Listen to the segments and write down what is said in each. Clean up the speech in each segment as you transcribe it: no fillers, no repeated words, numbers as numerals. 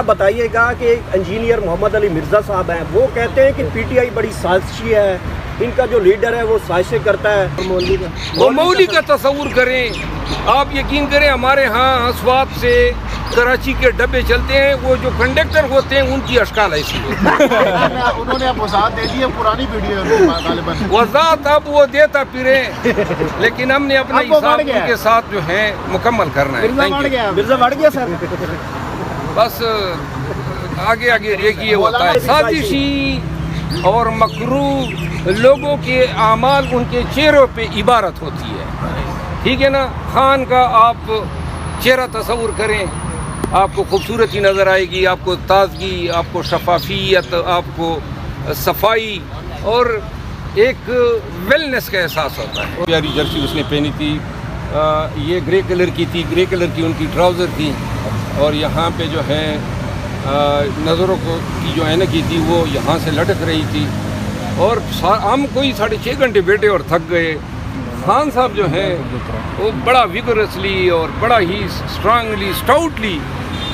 بتائیے گا کہ انجینئر محمد علی مرزا صاحب ہیں، وہ کہتے ہیں کہ پی ٹی آئی بڑی سازشی ہے، ان کا جو لیڈر ہے وہ سازشیں کرتا ہے. وہ مولوی کا تصور کریں آپ، یقین کریں ہمارے ہاں اسوات سے کراچی کے ڈبے چلتے ہیں، وہ جو کنڈکٹر ہوتے ہیں ان کی اشکال ایسی ہوتی ہے. انہوں نے اب وضاحت دے دی ہے، پرانی ویڈیو غالباً وضاحت اب وہ دیتا پھرے، لیکن ہم نے اپنا حساب ان کے ساتھ جو ہے مکمل کرنا ہے. مرزا بڑھ گیا سر. بس آگے آگے دیکھیے ہوتا ہے. سازشی اور مکروہ لوگوں کے اعمال ان کے چہروں پہ عبارت ہوتی ہے، ٹھیک ہے نا. خان کا آپ چہرہ تصور کریں، آپ کو خوبصورتی نظر آئے گی، آپ کو تازگی، آپ کو شفافیت، آپ کو صفائی اور ایک ویلنس کا احساس ہوتا ہے. پیاری جرسی اس نے پہنی تھی، یہ گرے کلر کی تھی، گرے کلر کی ان کی ٹراؤزر تھی، اور یہاں پہ جو ہے نظروں کی جو اینک تھی وہ یہاں سے لٹک رہی تھی. اور ہم کوئی 6.5 گھنٹے بیٹھے اور تھک گئے. خان صاحب جو ہیں وہ بڑا ویگرسلی اور بڑا ہی اسٹرانگلی اسٹاؤٹلی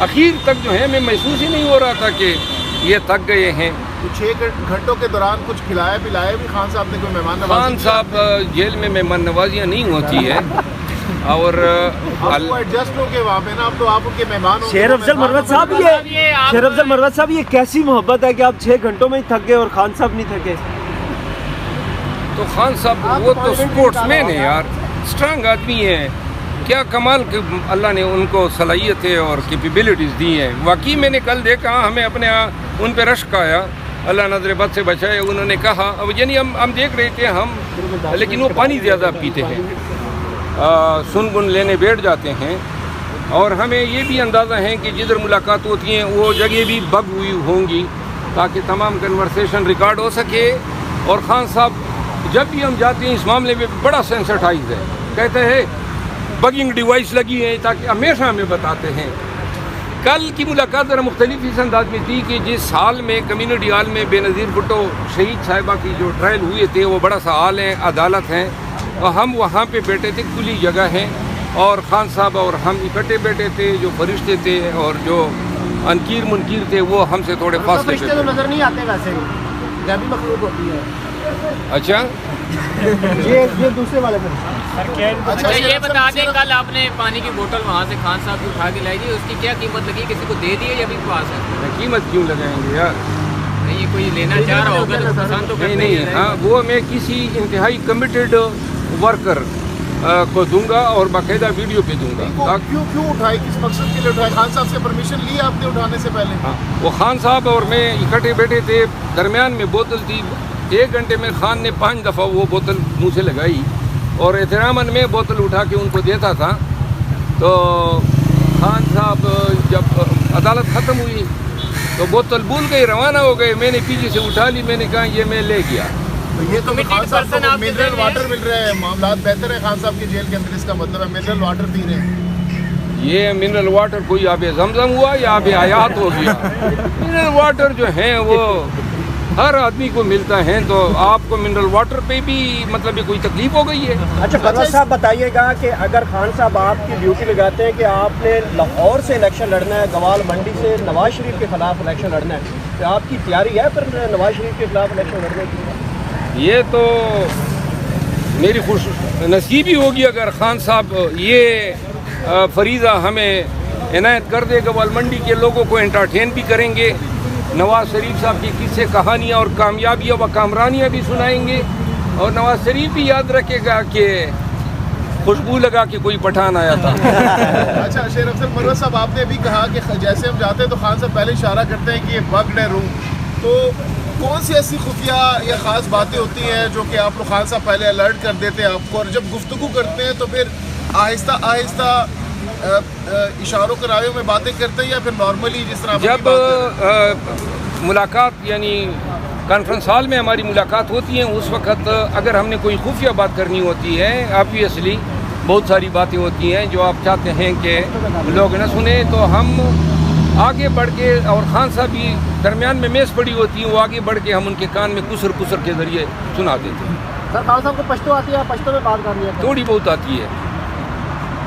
اخیر تک جو ہے میں محسوس ہی نہیں ہو رہا تھا کہ یہ تھک گئے ہیں. 6 گھنٹوں کے دوران کچھ کھلایا پلایا بھی خان صاحب نے؟ کوئی مہمان نوازی؟ خان صاحب جیل میں مہمان نوازیاں نہیں ہوتی ہے، اور ایڈجسٹ ہو کے وہاں پہ نا، اب تو آپ ان کے مہمان ہوں. شیر افضل مروت صاحب یہ کیسی محبت ہے کہ آپ 6 گھنٹوں میں ہی تھک گئے اور خان صاحب نہیں تھکے؟ تو خان صاحب وہ تو سپورٹس مین ہے یار، اسٹرانگ آدمی ہیں. کیا کمال کہ اللہ نے ان کو صلاحیتیں اور کیپیبلٹیز دی ہیں. واقعی میں نے کل دیکھا، ہمیں اپنے ان پہ رشک آیا، اللہ نظر بد سے بچائے. انہوں نے کہا یعنی ہم دیکھ رہے تھے لیکن وہ پانی زیادہ پیتے ہیں، سن لینے بیٹھ جاتے ہیں. اور ہمیں یہ بھی اندازہ ہے کہ جدھر ملاقات ہوتی ہیں وہ جگہ بھی بگ ہوئی ہوں گی تاکہ تمام کنورسیشن ریکارڈ ہو سکے. اور خان صاحب جب بھی ہم جاتے ہیں اس معاملے میں بڑا سینسٹائز ہے، کہتے ہیں بگنگ ڈیوائس لگی ہے، تاکہ ہمیشہ ہمیں بتاتے ہیں. کل کی ملاقات ذرا مختلف اس انداز میں تھی کہ جس حال میں کمیونٹی ہال میں بے نظیر بھٹو شہید صاحبہ کی جو ٹرائل ہوئے تھے وہ بڑا سا ہال ہے، عدالت ہیں، اور ہم وہاں پہ بیٹھے تھے، کھلی جگہ ہے، اور خان صاحب اور ہم اکٹھے بیٹھے تھے. جو فرشتے تھے اور جو انکیر منکیر تھے وہ ہم سے تھوڑے فاصلے پہ. فرشتے تو نظر نہیں آتے ویسے، جب بھی مخلوق ہوتی ہے. اچھا یہ دوسرے والے اچھا یہ بتا دیں، کل آپ نے پانی کی بوتل وہاں سے خان صاحب کی اٹھا کے لائی تھی، اس کی کیا قیمت لگی؟ کسی کو دے دی ہے یا بھی پاس ہے؟ قیمت کیوں لگائیں گے یار؟ نہیں کوئی لینا چاہ رہا ہوگا تو پسند تو نہیں. ہاں وہ میں کسی انتہائی کمیٹڈ ورکر کو دوں گا اور باقاعدہ ویڈیو پہ دوں گا. کیوں اٹھائی؟ کس مقصد کے لیے اٹھائی؟ خان صاحب سے پرمیشن لی آپ نے اٹھانے سے پہلے؟ ہاں وہ خان صاحب اور میں اکٹھے بیٹھے تھے، درمیان میں بوتل تھی. 1 گھنٹے میں خان نے 5 دفعہ وہ بوتل منہ سے لگائی، اور احتراماً میں بوتل اٹھا کے ان کو دیتا تھا. تو خان صاحب جب عدالت ختم ہوئی تو بوتل بھول گئی، روانہ ہو گئے. میں نے پیچھے سے اٹھا لی، میں نے کہا یہ میں لے گیا. یہ تو خان صاحب کو منرل واٹر مل رہے ہیں، معاملات بہتر ہے خان صاحب کی جیل کے اندر، اس کا مطلب ہے منرل واٹر پی رہے ہیں. یہ منرل واٹر کوئی آب زمزم ہوا یا آب حیات ہو گیا؟ منرل واٹر جو ہیں وہ ہر آدمی کو ملتا ہے، تو آپ کو منرل واٹر پہ بھی مطلب یہ کوئی تکلیف ہو گئی ہے؟ اچھا مروت صاحب بتائیے گا کہ اگر خان صاحب آپ کی ڈیوٹی لگاتے ہیں کہ آپ نے لاہور سے الیکشن لڑنا ہے، گوال منڈی سے نواز شریف کے خلاف الیکشن لڑنا ہے، تو آپ کی تیاری ہے پھر نواز شریف کے خلاف الیکشن لڑنے کی؟ یہ تو میری خوش نصیبی ہوگی اگر خان صاحب یہ فریضہ ہمیں عنایت کر دے. گوال منڈی کے لوگوں کو انٹرٹین بھی کریں گے، نواز شریف صاحب کی قصے کہانیاں اور کامیابیاں و کامرانیاں بھی سنائیں گے، اور نواز شریف بھی یاد رکھے گا کہ خوشبو لگا کے کوئی پٹھان آیا تھا. اچھا شیر افضل مروت صاحب، آپ نے بھی کہا کہ جیسے ہم جاتے ہیں تو خان صاحب پہلے اشارہ کرتے ہیں کہ یہ بگڈ ہے روم، تو کون سی ایسی خفیہ یا خاص باتیں ہوتی ہیں جو کہ آپ لوگ خان صاحب پہلے الرٹ کر دیتے ہیں آپ کو، اور جب گفتگو کرتے ہیں تو پھر آہستہ آہستہ اشاروں کرایوں میں باتیں کرتے ہیں، یا پھر نارملی جس طرح جب ملاقات یعنی کانفرنس ہال میں ہماری ملاقات ہوتی ہیں اس وقت اگر ہم نے کوئی خفیہ بات کرنی ہوتی ہے، آبویسلی بہت ساری باتیں ہوتی ہیں جو آپ چاہتے ہیں کہ لوگ نہ سنیں، تو ہم آگے بڑھ کے، اور خان صاحب بھی درمیان میں میز پڑی ہوتی ہیں، وہ آگے بڑھ کے ہم ان کے کان میں کسر کے ذریعے سنا دیتے ہیں. سر خان صاحب کو پشتو آتی ہے، پشتو میں بات کرنی ہے؟ تھوڑی بہت آتی ہے.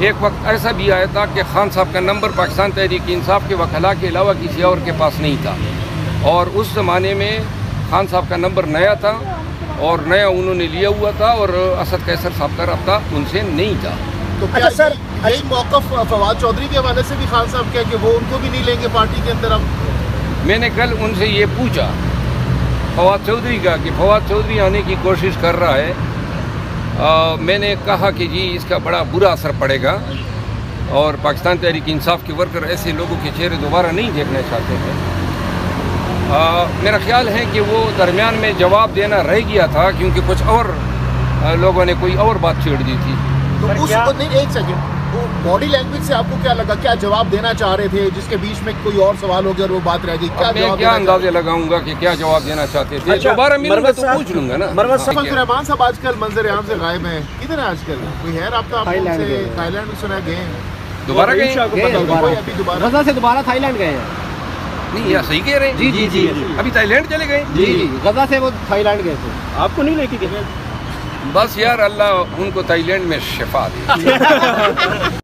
ایک وقت ایسا بھی آیا تھا کہ خان صاحب کا نمبر پاکستان تحریک انصاف کے وکلاء کے علاوہ کسی اور کے پاس نہیں تھا، اور اس زمانے میں خان صاحب کا نمبر نیا تھا اور نیا انہوں نے لیا ہوا تھا، اور اسد قیصر صاحب کا رابطہ ان سے نہیں تھا۔ تو کیا اچھا سر، یہی موقف فواد چودھری کے حوالے سے بھی خان صاحب کیا کہ وہ ان کو بھی نہیں لیں گے پارٹی کے اندر؟ اب میں نے کل ان سے یہ پوچھا فواد چودھری کا کہ فواد چودھری آنے کی کوشش کر رہا ہے، میں نے کہا کہ جی اس کا بڑا برا اثر پڑے گا، اور پاکستان تحریک انصاف کے ورکر ایسے لوگوں کے چہرے دوبارہ نہیں دیکھنا چاہتے ہیں۔ میرا خیال ہے کہ وہ درمیان میں جواب دینا رہ گیا تھا، کیونکہ کچھ اور لوگوں نے کوئی اور بات چھیڑ دی تھی۔ تو اس کو نہیں، ایک سیکنڈ، وہ باڈی لینگویج سے آپ کو کیا لگا؟ کیا جواب دینا چاہ رہے تھے جس کے بیچ میں کوئی اور سوال ہو گیا اور وہ بات رہ گئی؟ میں کیا اندازے لگاؤں گا کہ کیا جواب دینا چاہتے تھے؟ دوبارہ ملوں گا تو پوچھ لوں گا نا۔ فضل الرحمان صاحب آج کل منظر عام سے غائب ہیں، کدھر ہیں آج کل؟ کوئی ہے رابطہ آپ سے؟ تھائی لینڈ میں سنا گئے ہیں، دوبارہ گئے ابھی دوبارہ غزہ سے دوبارہ تھائی لینڈ گئے ہیں؟ نہیں، یا صحیح کہہ رہے ہیں؟ جی ابھی تھائی لینڈ چلے گئے؟ جی غزہ سے وہ تھائی لینڈ گئے تھے، آپ کو نہیں لے کے گئے؟ بس یار اللہ ان کو تھائی لینڈ میں شفا دے۔